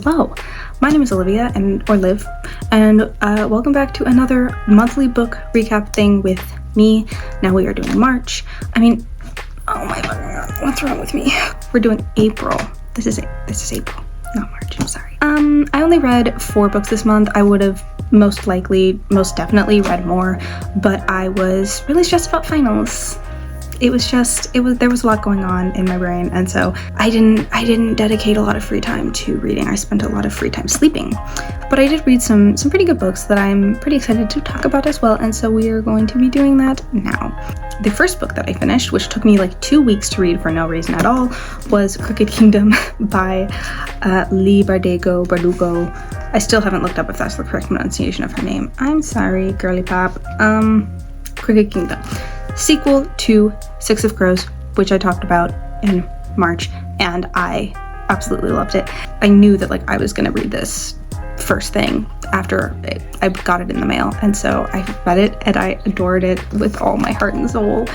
Hello, my name is Olivia, or Liv, and welcome back to another monthly book recap thing with me. Now we are doing March. Oh my god, what's wrong with me? We're doing April. This is April, not March, I'm sorry. I only read 4 books this month. I would have most definitely read more, but I was really stressed about finals. There was a lot going on in my brain, and so I didn't dedicate a lot of free time to reading. I spent a lot of free time sleeping. But I did read some pretty good books that I'm pretty excited to talk about as well, and so we are going to be doing that now. The first book that I finished, which took me like 2 weeks to read for no reason at all, was Crooked Kingdom by Lee Bardugo. I still haven't looked up if that's the correct pronunciation of her name. I'm sorry, girly pop. Crooked Kingdom. Sequel to Six of Crows, which I talked about in March, and I absolutely loved it. I knew that I was gonna read this first thing after I got it in the mail, and so I read it and I adored it with all my heart and soul.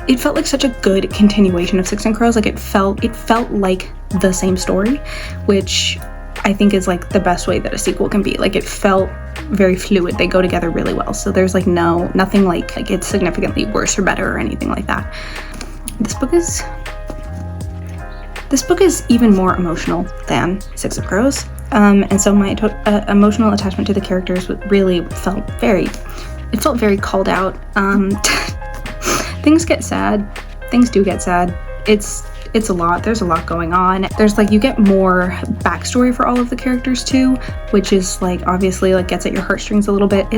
It felt like such a good continuation of Six of Crows. It felt like the same story, which I think is the best way that a sequel can be. It felt very fluid. They go together really well. So there's nothing like it's significantly worse or better or anything like that. This book is even more emotional than Six of Crows. And so my emotional attachment to the characters really felt very called out. Things get sad. Things do get sad. It's a lot. There's a lot going on. There's you get more backstory for all of the characters too, which is obviously gets at your heartstrings a little bit.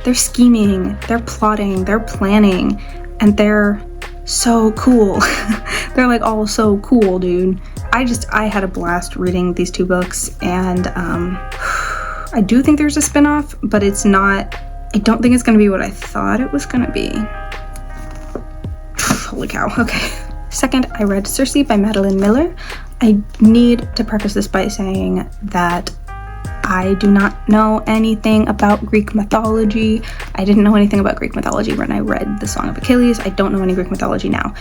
They're scheming, they're plotting, they're planning, and they're so cool. They're all so cool, dude. I had a blast reading these 2 books, and I do think there's a spin-off, but I don't think it's gonna be what I thought it was gonna be. Holy cow, okay. Second, I read Circe by Madeline Miller. I need to preface this by saying that I do not know anything about Greek mythology. I didn't know anything about Greek mythology when I read The Song of Achilles. I don't know any Greek mythology now.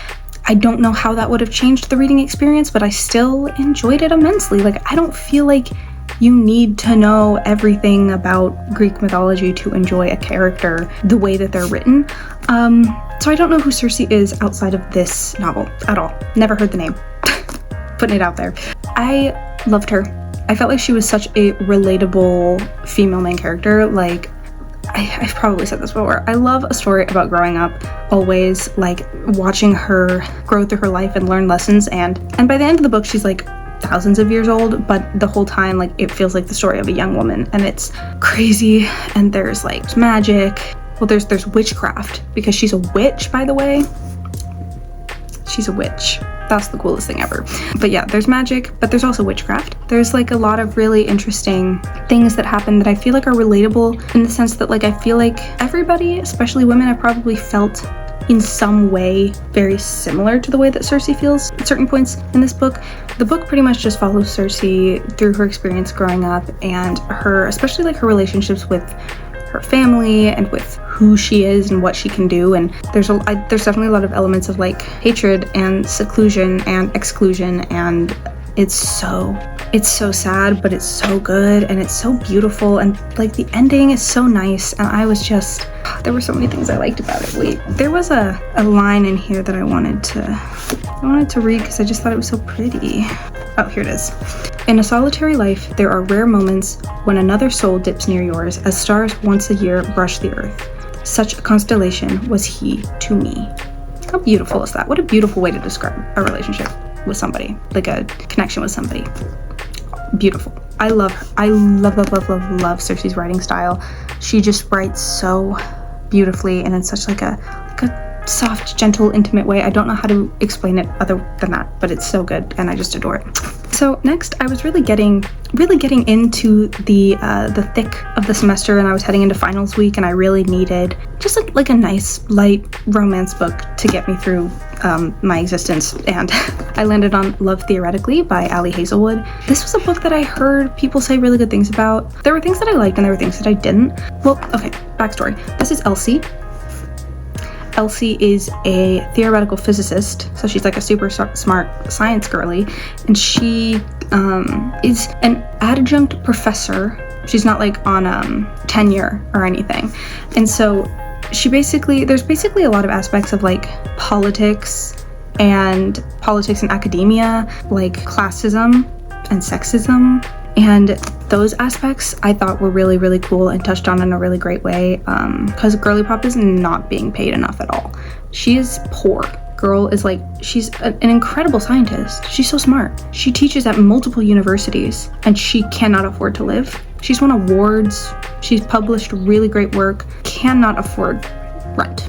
I don't know how that would have changed the reading experience, but I still enjoyed it immensely. I don't feel like you need to know everything about Greek mythology to enjoy a character the way that they're written. So I don't know who Circe is outside of this novel at all. Never heard the name. Putting it out there. I loved her. I felt like she was such a relatable female main character. I've probably said this before. I love a story about growing up, always watching her grow through her life and learn lessons, and by the end of the book she's thousands of years old, but the whole time it feels like the story of a young woman, and it's crazy. And there's magic. Well, there's witchcraft, because she's a witch, by the way. She's a witch. That's the coolest thing ever. But yeah, there's magic, but there's also witchcraft. There's a lot of really interesting things that happen that I feel are relatable, in the sense that I feel like everybody, especially women, have probably felt in some way very similar to the way that Circe feels at certain points in this book. The book pretty much just follows Circe through her experience growing up, and especially her relationships with her family and with who she is and what she can do. And there's definitely a lot of elements of hatred and seclusion and exclusion, and it's so sad, but it's so good, and it's so beautiful, and the ending is so nice, and there were so many things I liked about it. Wait, there was a line in here that I wanted to read because I just thought it was so pretty. Oh, here it is. In a solitary life, there are rare moments when another soul dips near yours, as stars once a year brush the earth. Such a constellation was he to me. How beautiful is that? What a beautiful way to describe a relationship with somebody, a connection with somebody. Beautiful. I love her. I love Circe's writing style. She just writes so beautifully, and in such a soft, gentle, intimate way. I don't know how to explain it other than that, but it's so good, and I just adore it. So next, I was really getting into the thick of the semester, and I was heading into finals week, and I really needed just a nice, light romance book to get me through my existence, and I landed on Love Theoretically by Ali Hazelwood. This was a book that I heard people say really good things about. There were things that I liked, and there were things that I didn't. Well, okay, backstory. This is Elsie. Elsie is a theoretical physicist, so she's like a super smart science girly, and she is an adjunct professor. She's not like on tenure or anything, and so there's basically a lot of aspects of like politics and academia, like classism and sexism, and those aspects I thought were really, really cool and touched on in a really great way, because girly pop is not being paid enough at all. She is poor. Girl is like, she's an incredible scientist. She's so smart. She teaches at multiple universities and she cannot afford to live. She's won awards. She's published really great work. Cannot afford rent.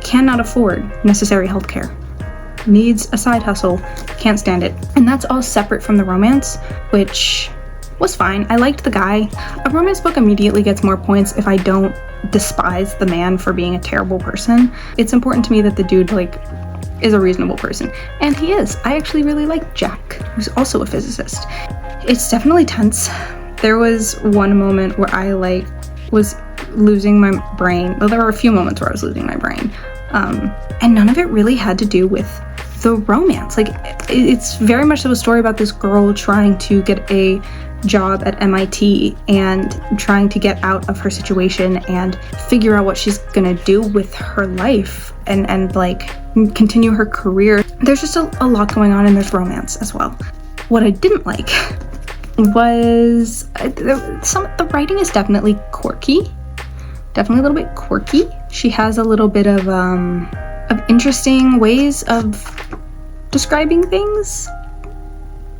Cannot afford necessary healthcare. Needs a side hustle. Can't stand it. And that's all separate from the romance, which was fine. I liked the guy. A romance book immediately gets more points if I don't despise the man for being a terrible person. It's important to me that the dude like is a reasonable person, and he is. I actually really like Jack, who's also a physicist. It's definitely tense. There was one moment where I like was losing my brain. Well, there were a few moments where I was losing my brain, and none of it really had to do with the romance. Like, it's very much a story about this girl trying to get a job at MIT and trying to get out of her situation and figure out what she's gonna do with her life and like continue her career. There's just a lot going on, and there's romance as well. What I didn't like was the writing is definitely quirky, definitely a little bit quirky. She has a little bit of interesting ways of describing things.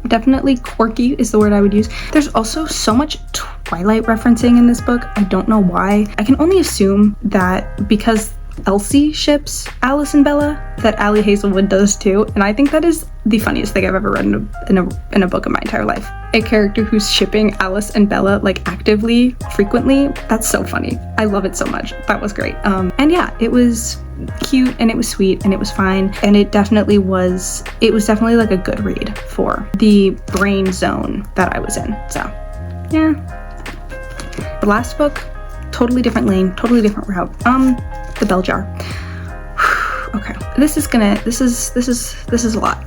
Definitely quirky is the word I would use. There's also so much Twilight referencing in this book. I don't know why. I can only assume that because Elsie ships Alice and Bella, that Ali Hazelwood does too, and I think that is the funniest thing I've ever read in a book in my entire life. A character who's shipping Alice and Bella like actively, frequently. That's so funny. I love it so much. That was great. And yeah, it was cute and it was sweet and it was fine, and it was definitely like a good read for the brain zone that I was in. So yeah. The last book, totally different lane, totally different route. The Bell Jar. Okay, this is a lot.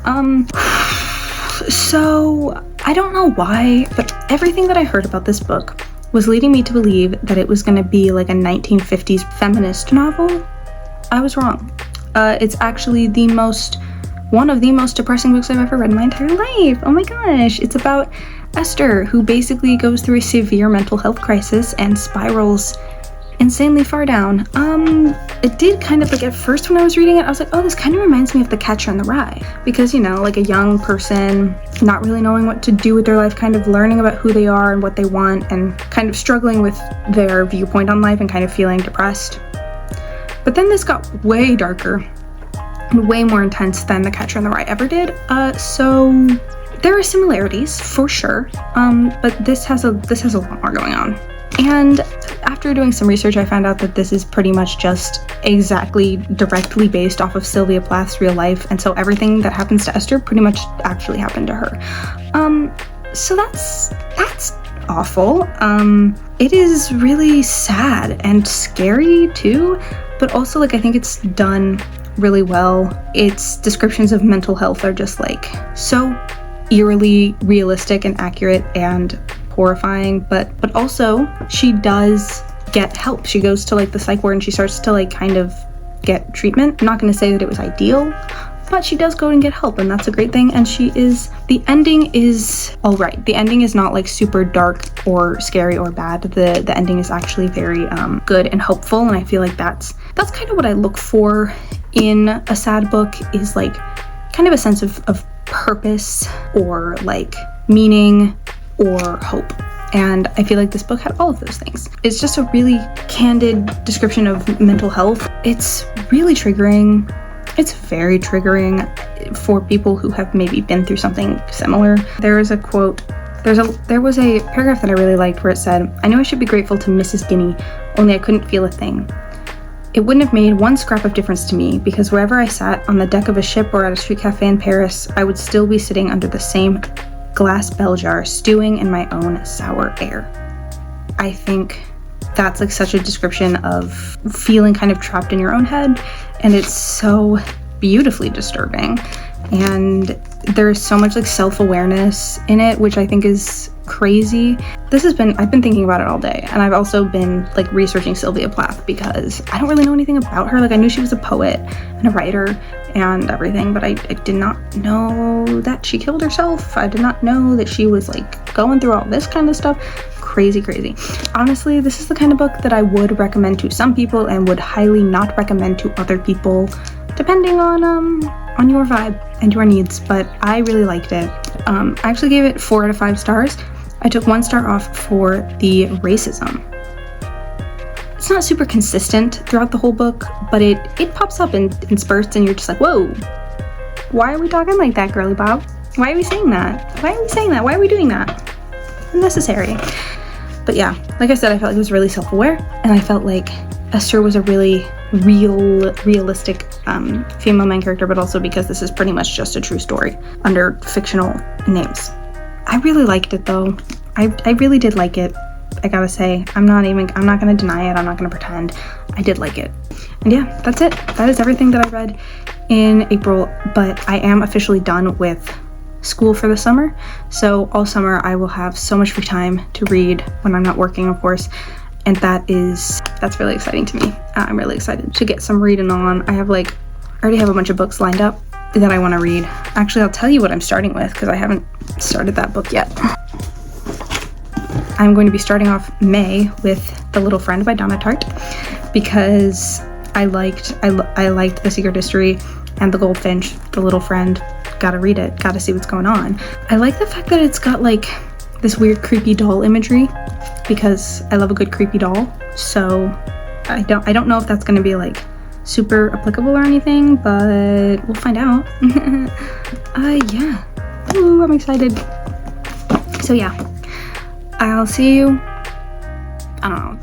So I don't know why, but everything that I heard about this book was leading me to believe that it was gonna be like a 1950s feminist novel. I was wrong. It's actually one of the most depressing books I've ever read in my entire life. Oh my gosh. It's about Esther, who basically goes through a severe mental health crisis and spirals insanely far down. It did kind of like, at first when I was reading it, I was like, oh, this kind of reminds me of The Catcher in the Rye, because, you know, like a young person not really knowing what to do with their life, kind of learning about who they are and what they want, and kind of struggling with their viewpoint on life and kind of feeling depressed. But then this got way darker and way more intense than The Catcher in the Rye ever did. So there are similarities for sure, but this has a lot more going on. And after doing some research, I found out that this is pretty much just directly based off of Sylvia Plath's real life, and so everything that happens to Esther pretty much actually happened to her. So that's awful. It is really sad and scary too, but also like I think it's done really well. Its descriptions of mental health are just like so eerily realistic and accurate and horrifying, but also she does get help. She goes to like the psych ward and she starts to like kind of get treatment. I'm not going to say that it was ideal, but she does go and get help, and that's a great thing. And the ending is all right. The ending is not like super dark or scary or bad. The ending is actually very good and hopeful, and I feel like that's kind of what I look for in a sad book, is like kind of a sense of purpose or like meaning or hope. And I feel like this book had all of those things. It's just a really candid description of mental health. It's really triggering. It's very triggering for people who have maybe been through something similar. There is a quote, there was a paragraph that I really liked where it said, "I knew I should be grateful to Mrs. Guinea, only I couldn't feel a thing. It wouldn't have made one scrap of difference to me, because wherever I sat, on the deck of a ship or at a street cafe in Paris, I would still be sitting under the same glass bell jar, stewing in my own sour air." I think that's like such a description of feeling kind of trapped in your own head, and it's so beautifully disturbing. And there's so much like self-awareness in it, which I think is crazy. I've been thinking about it all day, and I've also been like researching Sylvia Plath because I don't really know anything about her. Like, I knew she was a poet and a writer and everything, but I did not know that she killed herself. I did not know that she was like going through all this kind of stuff. Crazy. Honestly, this is the kind of book that I would recommend to some people and would highly not recommend to other people, depending on your vibe and your needs. But I really liked it. I actually gave it 4 out of 5 stars. I took 1 star off for the racism. It's not super consistent throughout the whole book, but it pops up in spurts, and you're just like, whoa, why are we talking like that, girly Bob? Why are we saying that? Why are we doing that? Unnecessary. But yeah, like I said, I felt like it was really self-aware, and I felt like Esther was a really realistic female main character, but also because this is pretty much just a true story under fictional names. I really liked it though. I really did like it. I gotta say, I'm not gonna deny it. I'm not gonna pretend. I did like it. And yeah, that's it. That is everything that I read in April, but I am officially done with school for the summer. So all summer I will have so much free time to read when I'm not working, of course. And that's really exciting to me. I'm really excited to get some reading on. I already have a bunch of books lined up that I want to read. Actually, I'll tell you what I'm starting with because I haven't started that book yet. I'm going to be starting off May with The Little Friend by Donna Tartt because I liked The Secret History and The Goldfinch. The Little Friend, gotta read it, gotta see what's going on. I like the fact that it's got like this weird creepy doll imagery because I love a good creepy doll. So I don't know if that's gonna be like super applicable or anything, but we'll find out. Yeah. Ooh, I'm excited. So yeah, I'll see you, I don't know,